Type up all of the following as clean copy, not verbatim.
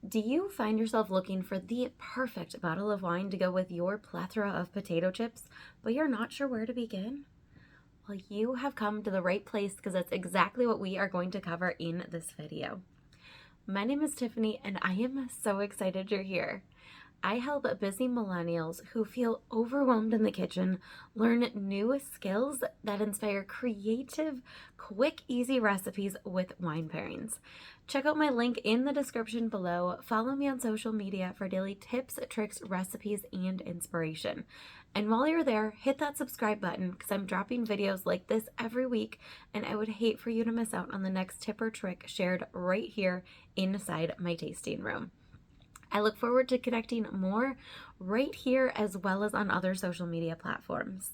Do you find yourself looking for the perfect bottle of wine to go with your plethora of potato chips, but you're not sure where to begin? Well, you have come to the right place because that's exactly what we are going to cover in this video. My name is Tiffany and I am so excited you're here. I help busy millennials who feel overwhelmed in the kitchen learn new skills that inspire creative, quick, easy recipes with wine pairings. Check out my link in the description below. Follow me on social media for daily tips, tricks, recipes, and inspiration. And while you're there, hit that subscribe button because I'm dropping videos like this every week, and I would hate for you to miss out on the next tip or trick shared right here inside my tasting room. I look forward to connecting more right here as well as on other social media platforms.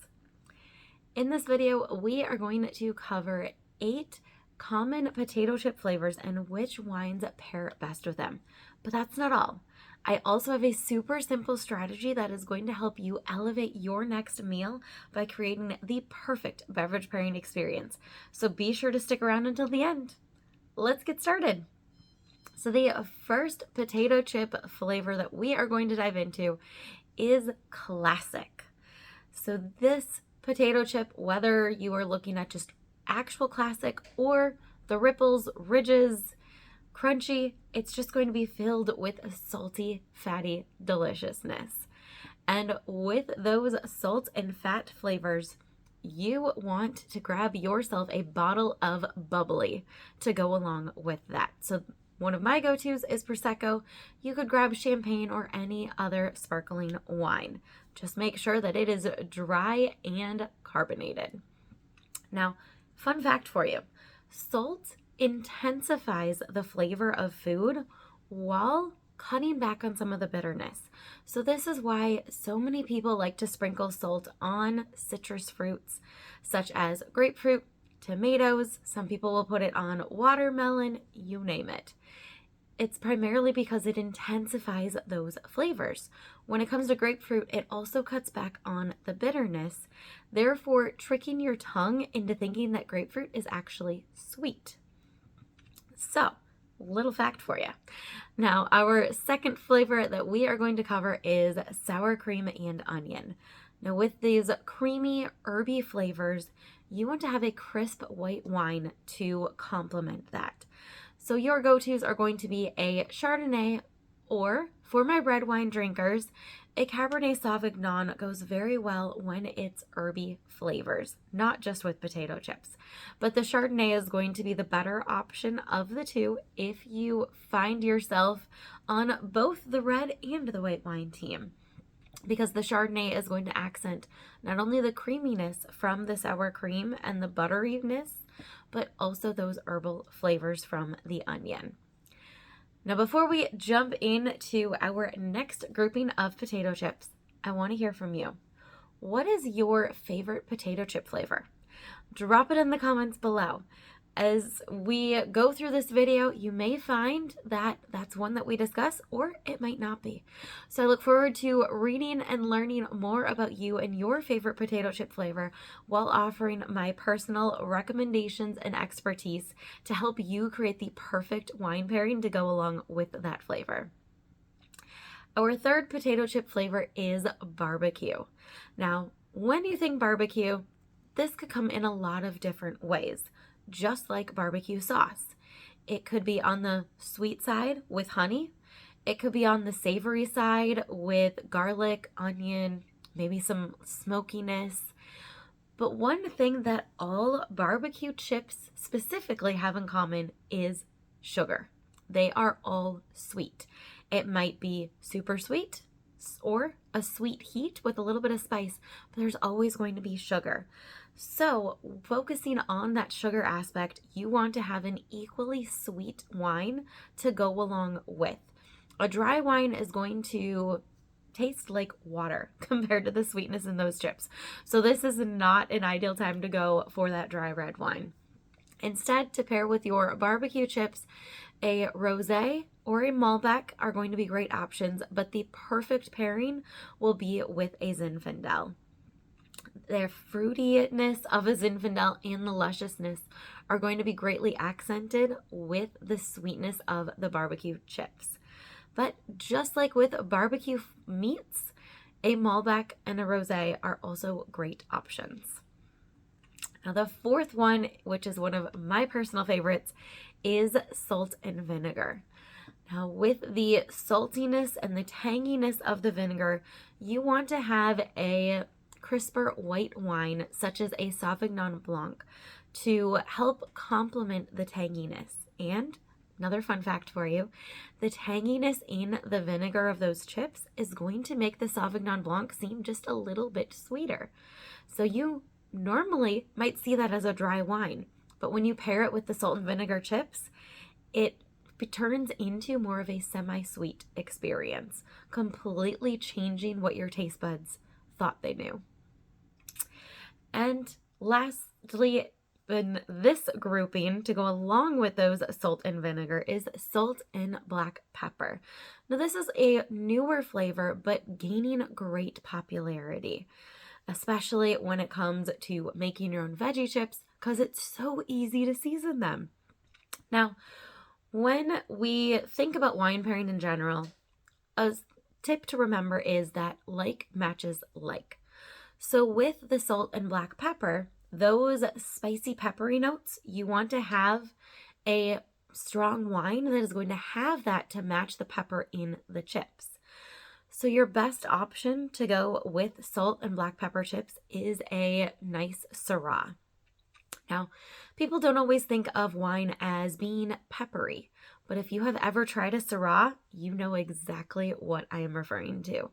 In this video, we are going to cover 8 common potato chip flavors and which wines pair best with them. But that's not all. I also have a super simple strategy that is going to help you elevate your next meal by creating the perfect beverage pairing experience. So be sure to stick around until the end. Let's get started. So the first potato chip flavor that we are going to dive into is classic. So this potato chip, whether you are looking at just actual classic or the ripples, ridges, crunchy, it's just going to be filled with a salty, fatty deliciousness. And with those salt and fat flavors, you want to grab yourself a bottle of bubbly to go along with that. So one of my go-tos is Prosecco. You could grab champagne or any other sparkling wine. Just make sure that it is dry and carbonated. Now, fun fact for you. Salt intensifies the flavor of food while cutting back on some of the bitterness. So this is why so many people like to sprinkle salt on citrus fruits, such as grapefruit, tomatoes. Some people will put it on watermelon, you name it. It's primarily because it intensifies those flavors. When it comes to grapefruit, it also cuts back on the bitterness, therefore tricking your tongue into thinking that grapefruit is actually sweet. So, little fact for you. Now, our second flavor that we are going to cover is sour cream and onion. Now, with these creamy, herby flavors, you want to have a crisp white wine to complement that. So your go-tos are going to be a Chardonnay, or for my red wine drinkers, a Cabernet Sauvignon goes very well when it's herby flavors, not just with potato chips. But the Chardonnay is going to be the better option of the two if you find yourself on both the red and the white wine team, because the Chardonnay is going to accent not only the creaminess from the sour cream and the butteriness, but also those herbal flavors from the onion. Now, before we jump into our next grouping of potato chips, I want to hear from you. What is your favorite potato chip flavor? Drop it in the comments below. As we go through this video, you may find that that's one that we discuss, or it might not be. So I look forward to reading and learning more about you and your favorite potato chip flavor while offering my personal recommendations and expertise to help you create the perfect wine pairing to go along with that flavor. Our third potato chip flavor is barbecue. Now, when you think barbecue, this could come in a lot of different ways. Just like barbecue sauce. It could be on the sweet side with honey. It could be on the savory side with garlic, onion, maybe some smokiness. But one thing that all barbecue chips specifically have in common is sugar. They are all sweet. It might be super sweet or a sweet heat with a little bit of spice, but there's always going to be sugar. So focusing on that sugar aspect, you want to have an equally sweet wine to go along with. A dry wine is going to taste like water compared to the sweetness in those chips. So this is not an ideal time to go for that dry red wine. Instead, to pair with your barbecue chips, a rosé or a Malbec are going to be great options, but the perfect pairing will be with a Zinfandel. The fruitiness of a Zinfandel and the lusciousness are going to be greatly accented with the sweetness of the barbecue chips. But just like with barbecue meats, a Malbec and a rosé are also great options. Now the fourth one, which is one of my personal favorites, is salt and vinegar. Now with the saltiness and the tanginess of the vinegar, you want to have a crisper white wine such as a Sauvignon Blanc to help complement the tanginess. And another fun fact for you, the tanginess in the vinegar of those chips is going to make the Sauvignon Blanc seem just a little bit sweeter. So you normally might see that as a dry wine, but when you pair it with the salt and vinegar chips, it turns into more of a semi-sweet experience, completely changing what your taste buds thought they knew. And lastly, in this grouping, to go along with those salt and vinegar, is salt and black pepper. Now this is a newer flavor, but gaining great popularity, especially when it comes to making your own veggie chips, because it's so easy to season them. Now, when we think about wine pairing in general, a tip to remember is that like matches like. So with the salt and black pepper, those spicy peppery notes, you want to have a strong wine that is going to have that to match the pepper in the chips. So your best option to go with salt and black pepper chips is a nice Syrah. Now, people don't always think of wine as being peppery, but if you have ever tried a Syrah, you know exactly what I am referring to.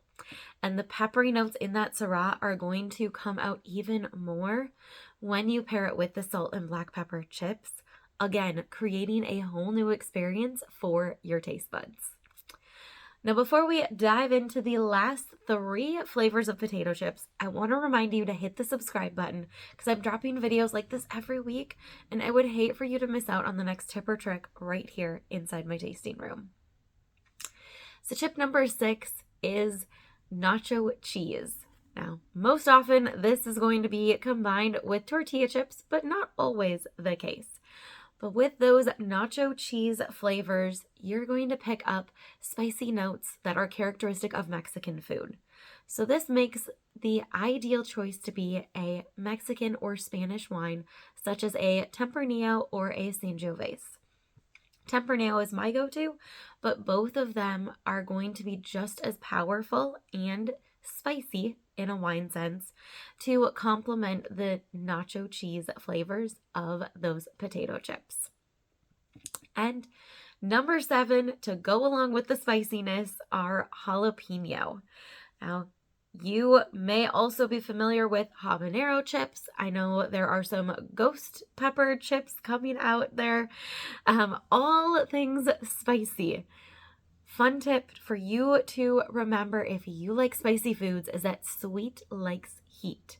And the peppery notes in that Syrah are going to come out even more when you pair it with the salt and black pepper chips, again, creating a whole new experience for your taste buds. Now, before we dive into the last 3 flavors of potato chips, I want to remind you to hit the subscribe button because I'm dropping videos like this every week, and I would hate for you to miss out on the next tip or trick right here inside my tasting room. So tip number 6 is nacho cheese. Now, most often this is going to be combined with tortilla chips, but not always the case. But with those nacho cheese flavors, you're going to pick up spicy notes that are characteristic of Mexican food. So this makes the ideal choice to be a Mexican or Spanish wine, such as a Tempranillo or a Sangiovese. Tempranillo is my go-to, but both of them are going to be just as powerful and spicy in a wine sense to complement the nacho cheese flavors of those potato chips. And number 7, to go along with the spiciness, are jalapeno. Now, you may also be familiar with habanero chips. I know there are some ghost pepper chips coming out there. All things spicy. Fun tip for you to remember if you like spicy foods is that sweet likes heat.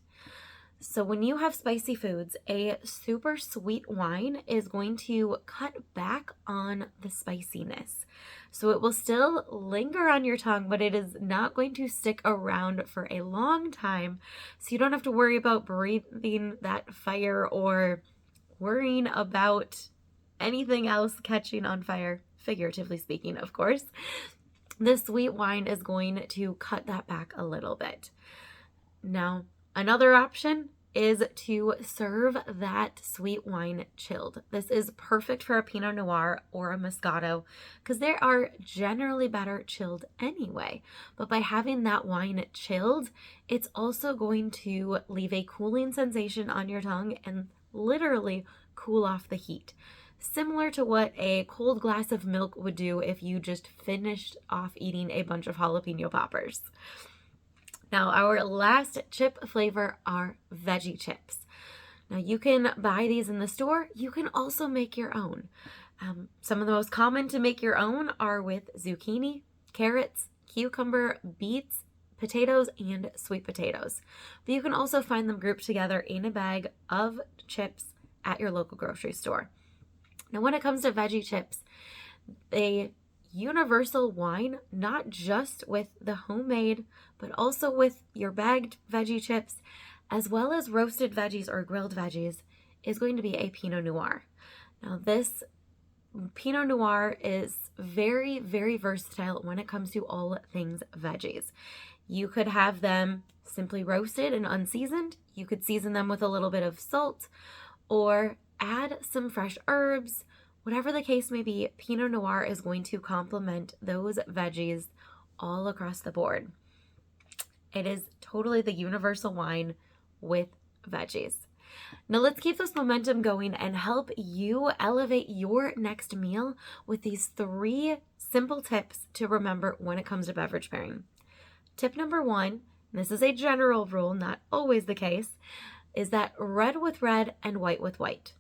So when you have spicy foods, a super sweet wine is going to cut back on the spiciness. So it will still linger on your tongue, but it is not going to stick around for a long time. So you don't have to worry about breathing that fire or worrying about anything else catching on fire. Figuratively speaking, of course. The sweet wine is going to cut that back a little bit. Now, another option is to serve that sweet wine chilled. This is perfect for a Pinot Noir or a Moscato because they are generally better chilled anyway. But by having that wine chilled, it's also going to leave a cooling sensation on your tongue and literally cool off the heat. Similar to what a cold glass of milk would do if you just finished off eating a bunch of jalapeno poppers. Now, our last chip flavor are veggie chips. Now, you can buy these in the store. You can also make your own. Some of the most common to make your own are with zucchini, carrots, cucumber, beets, potatoes, and sweet potatoes. But you can also find them grouped together in a bag of chips at your local grocery store. Now, when it comes to veggie chips, a universal wine, not just with the homemade, but also with your bagged veggie chips, as well as roasted veggies or grilled veggies, is going to be a Pinot Noir. Now, this Pinot Noir is very, very versatile when it comes to all things veggies. You could have them simply roasted and unseasoned. You could season them with a little bit of salt or add some fresh herbs. Whatever the case may be, Pinot Noir is going to complement those veggies all across the board. It is totally the universal wine with veggies. Now let's keep this momentum going and help you elevate your next meal with these 3 simple tips to remember when it comes to beverage pairing. Tip number 1, and this is a general rule, not always the case, is that red with red and white with white.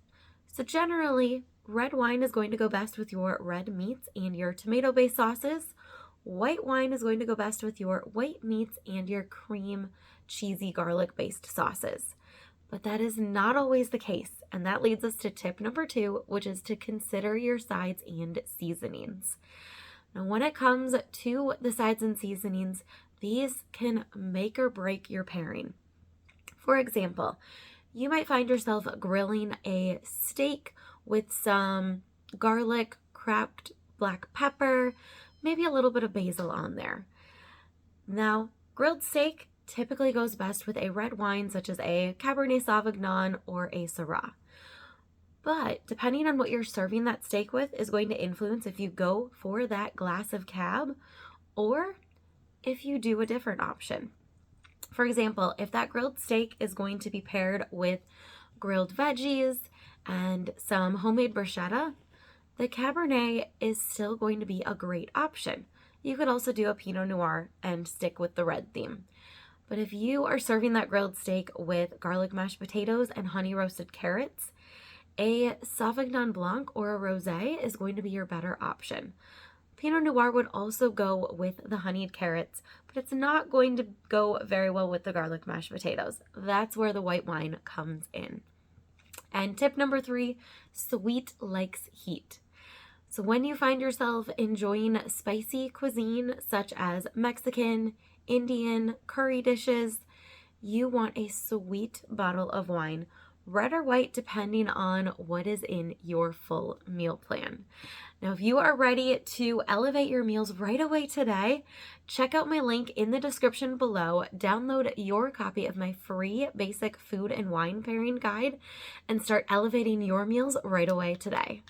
So generally, red wine is going to go best with your red meats and your tomato-based sauces. White wine is going to go best with your white meats and your cream, cheesy, garlic-based sauces. But that is not always the case, and that leads us to tip number 2, which is to consider your sides and seasonings. Now, when it comes to the sides and seasonings, these can make or break your pairing. For example, you might find yourself grilling a steak with some garlic, cracked black pepper, maybe a little bit of basil on there. Now, grilled steak typically goes best with a red wine such as a Cabernet Sauvignon or a Syrah. But depending on what you're serving that steak with is going to influence if you go for that glass of Cab or if you do a different option. For example, if that grilled steak is going to be paired with grilled veggies and some homemade bruschetta, the Cabernet is still going to be a great option. You could also do a Pinot Noir and stick with the red theme. But if you are serving that grilled steak with garlic mashed potatoes and honey roasted carrots, a Sauvignon Blanc or a Rosé is going to be your better option. Pinot Noir would also go with the honeyed carrots, but it's not going to go very well with the garlic mashed potatoes. That's where the white wine comes in. And tip number 3, sweet likes heat. So when you find yourself enjoying spicy cuisine such as Mexican, Indian, curry dishes, you want a sweet bottle of wine, red or white, depending on what is in your full meal plan. Now, if you are ready to elevate your meals right away today, check out my link in the description below, download your copy of my free basic food and wine pairing guide, and start elevating your meals right away today.